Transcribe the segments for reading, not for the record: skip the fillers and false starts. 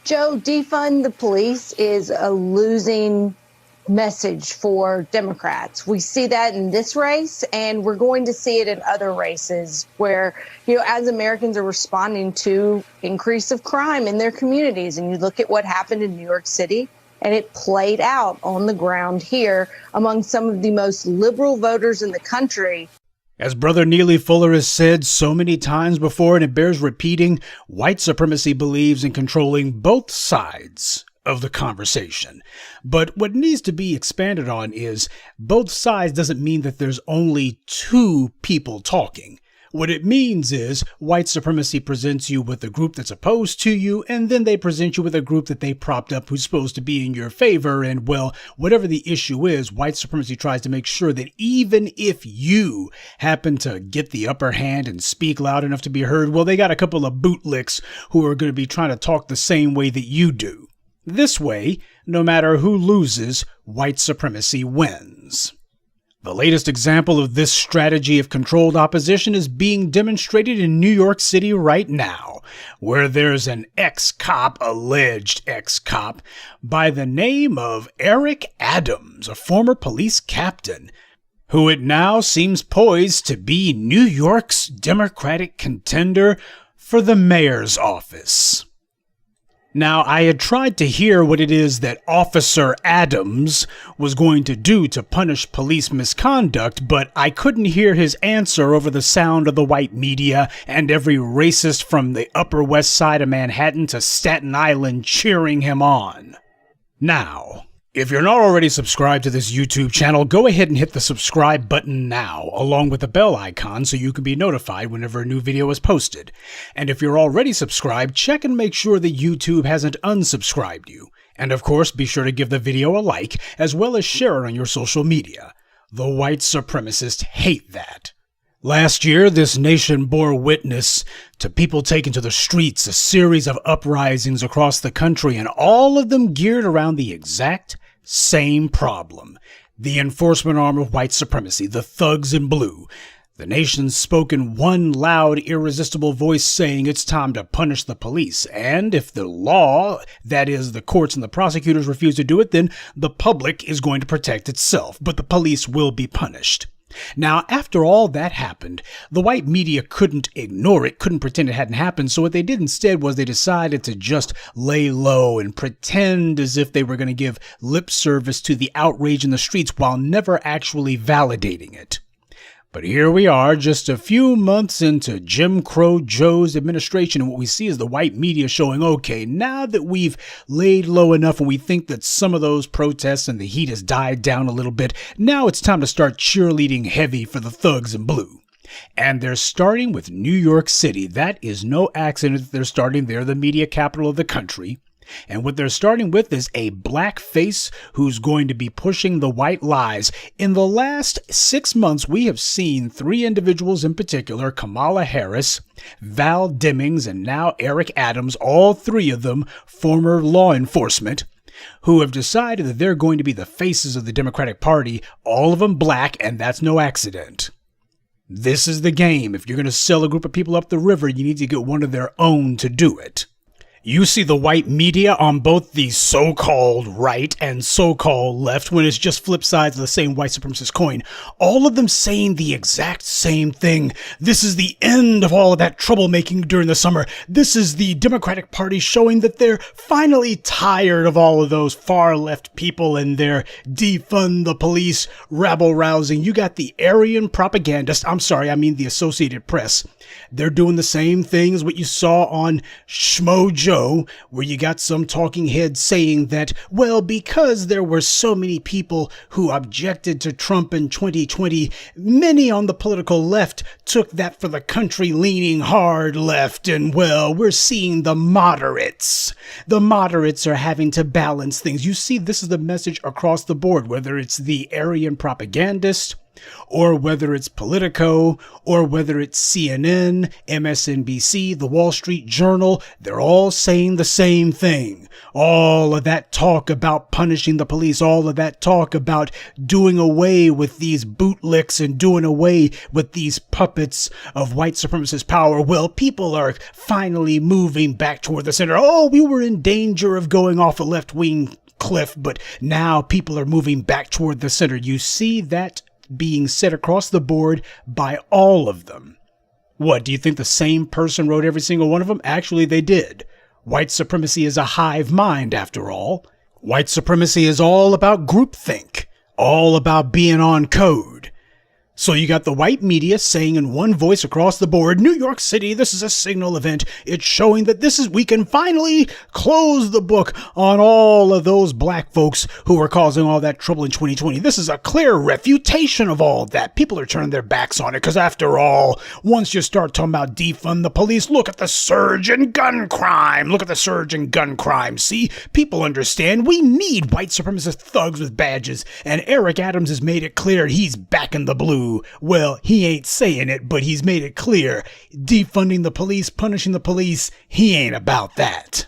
Joe, defund the police is a losing message for Democrats. We see that in this race, and we're going to see it in other races where, as Americans are responding to increase of crime in their communities. And you look at what happened in New York City, and it played out on the ground here among some of the most liberal voters in the country. As Brother Neely Fuller has said so many times before, and it bears repeating, white supremacy believes in controlling both sides of the conversation. But what needs to be expanded on is both sides doesn't mean that there's only two people talking. What it means is white supremacy presents you with a group that's opposed to you, and then they present you with a group that they propped up who's supposed to be in your favor. And well, whatever the issue is, white supremacy tries to make sure that even if you happen to get the upper hand and speak loud enough to be heard, well, they got a couple of bootlicks who are going to be trying to talk the same way that you do. This way, no matter who loses, white supremacy wins. The latest example of this strategy of controlled opposition is being demonstrated in New York City right now, where there's an alleged ex-cop, by the name of Eric Adams, a former police captain, who it now seems poised to be New York's Democratic contender for the mayor's office. Now, I had tried to hear what it is that Officer Adams was going to do to punish police misconduct, but I couldn't hear his answer over the sound of the white media and every racist from the Upper West Side of Manhattan to Staten Island cheering him on. Now, if you're not already subscribed to this YouTube channel, go ahead and hit the subscribe button now, along with the bell icon so you can be notified whenever a new video is posted. And if you're already subscribed, check and make sure that YouTube hasn't unsubscribed you. And of course, be sure to give the video a like, as well as share it on your social media. The white supremacists hate that. Last year, this nation bore witness to people taking to the streets, a series of uprisings across the country, and all of them geared around the exact same problem. The enforcement arm of white supremacy, the thugs in blue. The nation spoke in one loud, irresistible voice saying it's time to punish the police. And if the law, that is the courts and the prosecutors, refuse to do it, then the public is going to protect itself. But the police will be punished. Now, after all that happened, the white media couldn't ignore it, couldn't pretend it hadn't happened, so what they did instead was they decided to just lay low and pretend as if they were going to give lip service to the outrage in the streets while never actually validating it. But here we are, just a few months into Jim Crow Joe's administration, and what we see is the white media showing, okay, now that we've laid low enough and we think that some of those protests and the heat has died down a little bit, now it's time to start cheerleading heavy for the thugs in blue. And they're starting with New York City. That is no accident that they're starting there, the media capital of the country. And what they're starting with is a black face who's going to be pushing the white lies. In the last 6 months, we have seen 3 individuals in particular, Kamala Harris, Val Demings, and now Eric Adams, all 3 of them former law enforcement, who have decided that they're going to be the faces of the Democratic Party, all of them black, and that's no accident. This is the game. If you're going to sell a group of people up the river, you need to get one of their own to do it. You see the white media on both the so-called right and so-called left, when it's just flip sides of the same white supremacist coin, all of them saying the exact same thing. This is the end of all of that troublemaking during the summer. This is the Democratic Party showing that they're finally tired of all of those far left people and their defund the police, rabble-rousing. You got the Aryan propagandists, the Associated Press. They're doing the same thing as what you saw on Schmo Joe, where you got some talking heads saying that, well, because there were so many people who objected to Trump in 2020, many on the political left took that for the country leaning hard left, and well, we're seeing the moderates. The moderates are having to balance things. You see, this is the message across the board, whether it's the Aryan propagandist, or whether it's Politico, or whether it's CNN, MSNBC, the Wall Street Journal, they're all saying the same thing. All of that talk about punishing the police, all of that talk about doing away with these bootlicks and doing away with these puppets of white supremacist power. Well, people are finally moving back toward the center. Oh, we were in danger of going off a left-wing cliff, but now people are moving back toward the center. You see that being said across the board by all of them. What, do you think the same person wrote every single one of them? Actually, they did. White supremacy is a hive mind, after all. White supremacy is all about groupthink, all about being on code. So you got the white media saying in one voice across the board, New York City, this is a signal event. It's showing that we can finally close the book on all of those black folks who were causing all that trouble in 2020. This is a clear refutation of all that. People are turning their backs on it because after all, once you start talking about defund the police, look at the surge in gun crime. Look at the surge in gun crime. See, people understand we need white supremacist thugs with badges, and Eric Adams has made it clear he's back in the blue. Well, he ain't saying it, but he's made it clear. Defunding the police, punishing the police, he ain't about that.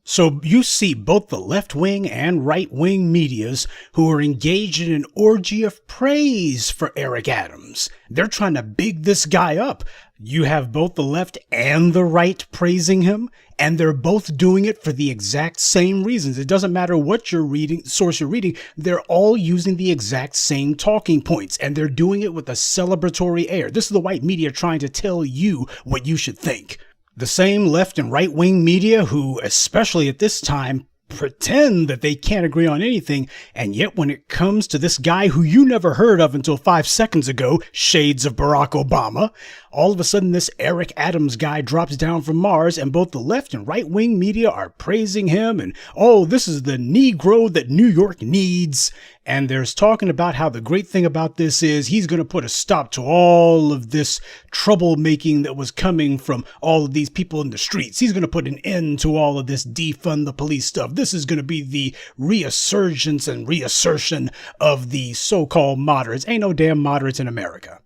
So you see both the left-wing and right-wing medias who are engaged in an orgy of praise for Eric Adams. They're trying to big this guy up. You have both the left and the right praising him, and they're both doing it for the exact same reasons. It doesn't matter what you're reading, source you're reading, they're all using the exact same talking points, and they're doing it with a celebratory air. This is the white media trying to tell you what you should think. The same left and right-wing media who, especially at this time, pretend that they can't agree on anything, and yet when it comes to this guy who you never heard of until 5 seconds ago, shades of Barack Obama, all of a sudden this Eric Adams guy drops down from Mars, and both the left and right-wing media are praising him, and oh, this is the Negro that New York needs. And there's talking about how the great thing about this is he's going to put a stop to all of this troublemaking that was coming from all of these people in the streets. He's going to put an end to all of this defund the police stuff. This is going to be the resurgence and reassertion of the so-called moderates. Ain't no damn moderates in America.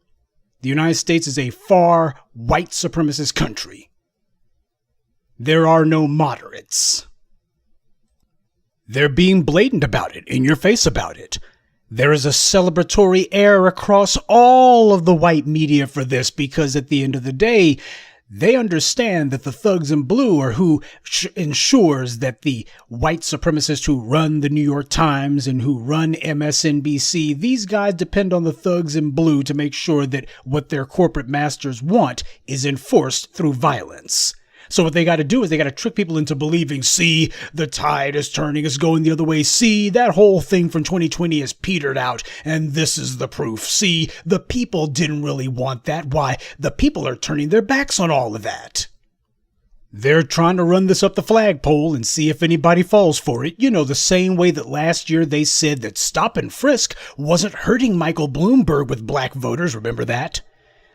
The United States is a far white supremacist country. There are no moderates. They're being blatant about it, in your face about it. There is a celebratory air across all of the white media for this because at the end of the day, they understand that the thugs in blue are who ensures that the white supremacists who run the New York Times and who run MSNBC, these guys depend on the thugs in blue to make sure that what their corporate masters want is enforced through violence. So what they got to do is they got to trick people into believing, see, the tide is turning, it's going the other way. See, that whole thing from 2020 is petered out, and this is the proof. See, the people didn't really want that. Why? The people are turning their backs on all of that. They're trying to run this up the flagpole and see if anybody falls for it. You know, the same way that last year they said that stop and frisk wasn't hurting Michael Bloomberg with black voters. Remember that?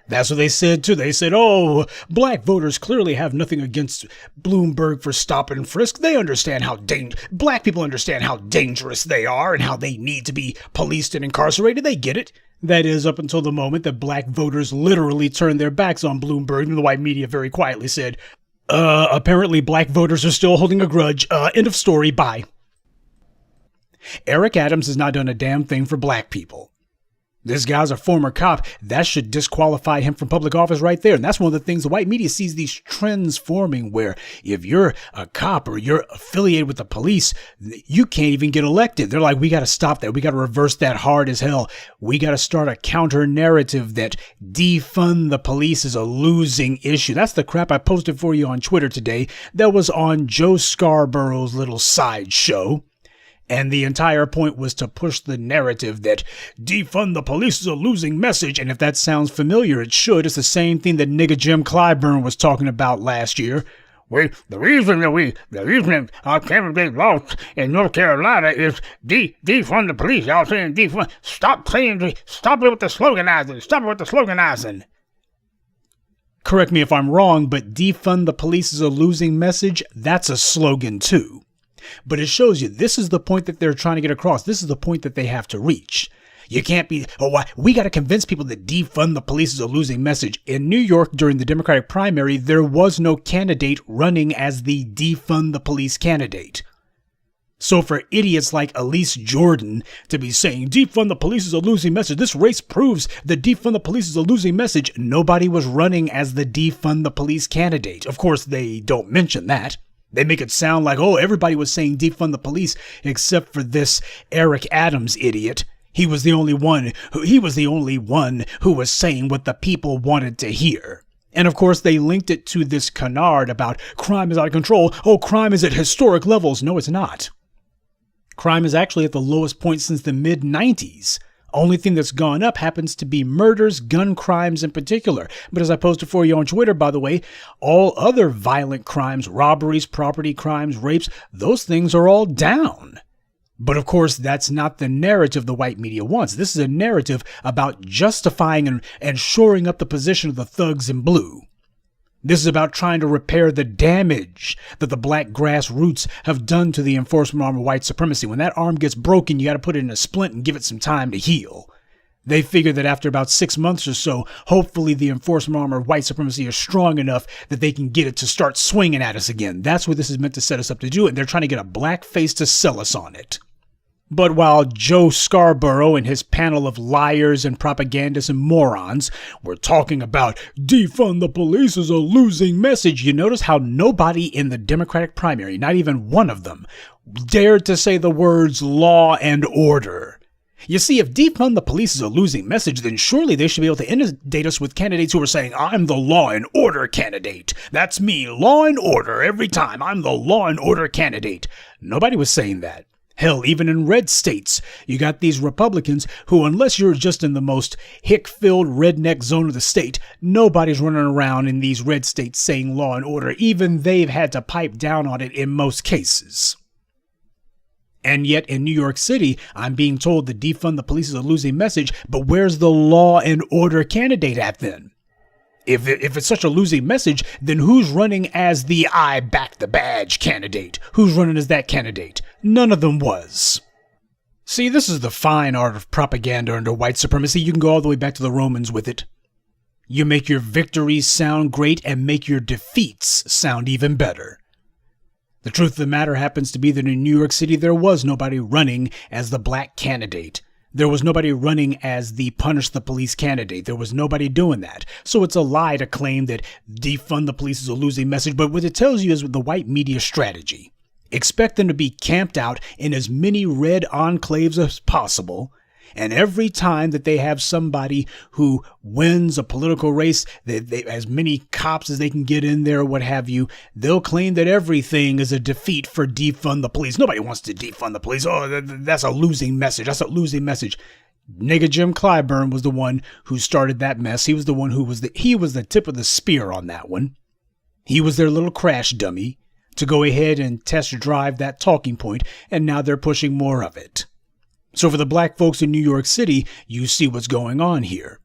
That's what they said, too. They said, oh, black voters clearly have nothing against Bloomberg for stop and frisk. They understand how black people understand how dangerous they are and how they need to be policed and incarcerated. They get it. That is, up until the moment that black voters literally turned their backs on Bloomberg, and the white media very quietly said, apparently black voters are still holding a grudge. End of story. Bye. Eric Adams has not done a damn thing for black people. This guy's a former cop. That should disqualify him from public office right there. And that's one of the things the white media sees these trends forming where if you're a cop or you're affiliated with the police, you can't even get elected. They're like, we got to stop that. We got to reverse that hard as hell. We got to start a counter narrative that defund the police is a losing issue. That's the crap I posted for you on Twitter today. That was on Joe Scarborough's little side show. And the entire point was to push the narrative that defund the police is a losing message. And if that sounds familiar, it should. It's the same thing that nigga Jim Clyburn was talking about last year. The reason our candidate lost in North Carolina is defund the police. Y'all saying defund. Stop it with the sloganizing. Stop it with the sloganizing. Correct me if I'm wrong, but defund the police is a losing message. That's a slogan too. But it shows you this is the point that they're trying to get across. This is the point that they have to reach. You can't be, we got to convince people that defund the police is a losing message. In New York, during the Democratic primary, there was no candidate running as the defund the police candidate. So for idiots like Elise Jordan to be saying defund the police is a losing message, this race proves that defund the police is a losing message, nobody was running as the defund the police candidate. Of course, they don't mention that. They make it sound like, oh, everybody was saying defund the police except for this Eric Adams idiot. He was the only one who was saying what the people wanted to hear. And of course, they linked it to this canard about crime is out of control. Oh, crime is at historic levels. No, it's not. Crime is actually at the lowest point since the mid-90s. Only thing that's gone up happens to be murders, gun crimes in particular. But as I posted for you on Twitter, by the way, all other violent crimes, robberies, property crimes, rapes, those things are all down. But of course, that's not the narrative the white media wants. This is a narrative about justifying and shoring up the position of the thugs in blue. This is about trying to repair the damage that the black grassroots have done to the enforcement arm of white supremacy. When that arm gets broken, you got to put it in a splint and give it some time to heal. They figure that after about 6 months or so, hopefully the enforcement arm of white supremacy is strong enough that they can get it to start swinging at us again. That's what this is meant to set us up to do, and they're trying to get a black face to sell us on it. But while Joe Scarborough and his panel of liars and propagandists and morons were talking about defund the police is a losing message, you notice how nobody in the Democratic primary, not even one of them, dared to say the words law and order. You see, if defund the police is a losing message, then surely they should be able to inundate us with candidates who are saying, I'm the law and order candidate. That's me, law and order every time. I'm the law and order candidate. Nobody was saying that. Hell, even in red states, you got these Republicans who, unless you're just in the most hick-filled redneck zone of the state, nobody's running around in these red states saying law and order. Even they've had to pipe down on it in most cases. And yet in New York City, I'm being told that defund the police is a losing message, but where's the law and order candidate at then? If it's such a losing message, then who's running as the I back the badge candidate? Who's running as that candidate? None of them was. See, this is the fine art of propaganda under white supremacy. You can go all the way back to the Romans with it. You make your victories sound great and make your defeats sound even better. The truth of the matter happens to be that in New York City, there was nobody running as the black candidate. There was nobody running as the punish the police candidate. There was nobody doing that. So it's a lie to claim that defund the police is a losing message. But what it tells you is the white media strategy. Expect them to be camped out in as many red enclaves as possible. And every time that they have somebody who wins a political race, they as many cops as they can get in there, what have you, they'll claim that everything is a defeat for defund the police. Nobody wants to defund the police. Oh, that's a losing message. That's a losing message. Nigga Jim Clyburn was the one who started that mess. He was the one who was the tip of the spear on that one. He was their little crash dummy to go ahead and test drive that talking point, and now they're pushing more of it. So for the black folks in New York City, you see what's going on here.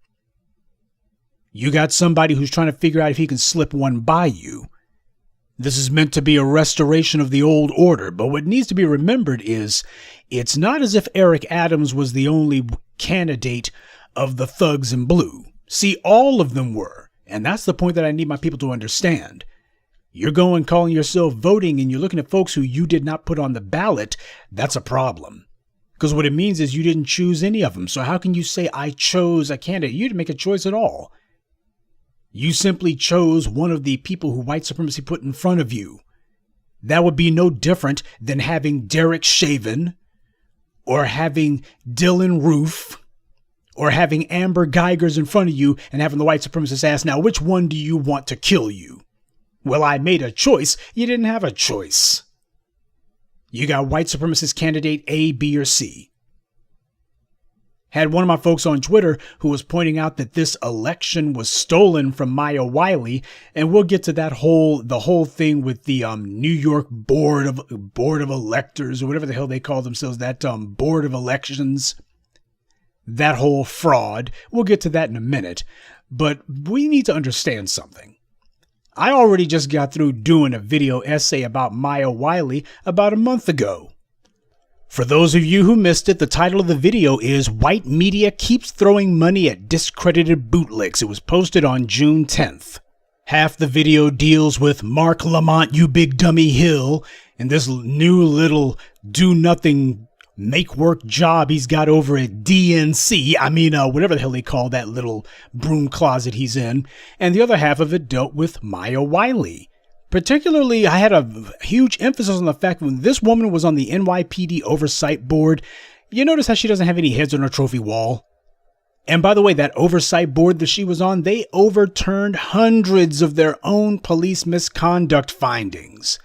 You got somebody who's trying to figure out if he can slip one by you. This is meant to be a restoration of the old order, but what needs to be remembered is it's not as if Eric Adams was the only candidate of the thugs in blue. See, all of them were, and that's the point that I need my people to understand. You're going calling yourself voting and you're looking at folks who you did not put on the ballot, that's a problem. Because what it means is you didn't choose any of them. So how can you say I chose a candidate? You didn't make a choice at all. You simply chose one of the people who white supremacy put in front of you. That would be no different than having Derek Chauvin or having Dylan Roof or having Amber Geigers in front of you and having the white supremacist ask, now, which one do you want to kill you? Well, I made a choice. You didn't have a choice. You got white supremacist candidate A, B, or C. Had one of my folks on Twitter who was pointing out that this election was stolen from Maya Wiley, and we'll get to the whole thing with the New York Board of Electors, or whatever the hell they call themselves, that Board of Elections, that whole fraud. We'll get to that in a minute, but we need to understand something. I already just got through doing a video essay about Maya Wiley about a month ago. For those of you who missed it, the title of the video is White Media Keeps Throwing Money at Discredited Bootlicks. It was posted on June 10th. Half the video deals with Mark Lamont, you big dummy Hill, and this new little do-nothing make-work job he's got over at DNC. Whatever the hell they call that little broom closet he's in. And the other half of it dealt with Maya Wiley. Particularly, I had a huge emphasis on the fact that when this woman was on the NYPD oversight board, you notice how she doesn't have any heads on her trophy wall. And by the way, that oversight board that she was on, they overturned hundreds of their own police misconduct findings.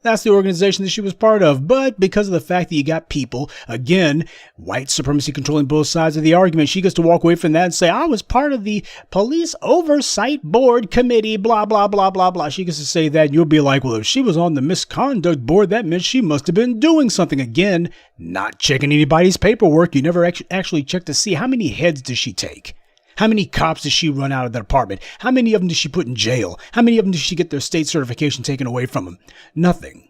That's the organization that she was part of. But because of the fact that you got people, again, white supremacy controlling both sides of the argument, she gets to walk away from that and say, I was part of the police oversight board committee, blah, blah, blah, blah, blah. She gets to say that, and you'll be like, well, if she was on the misconduct board, that meant she must have been doing something. Again, not checking anybody's paperwork. You never actually check to see how many heads does she take. How many cops does she run out of that apartment? How many of them does she put in jail? How many of them does she get their state certification taken away from them? Nothing.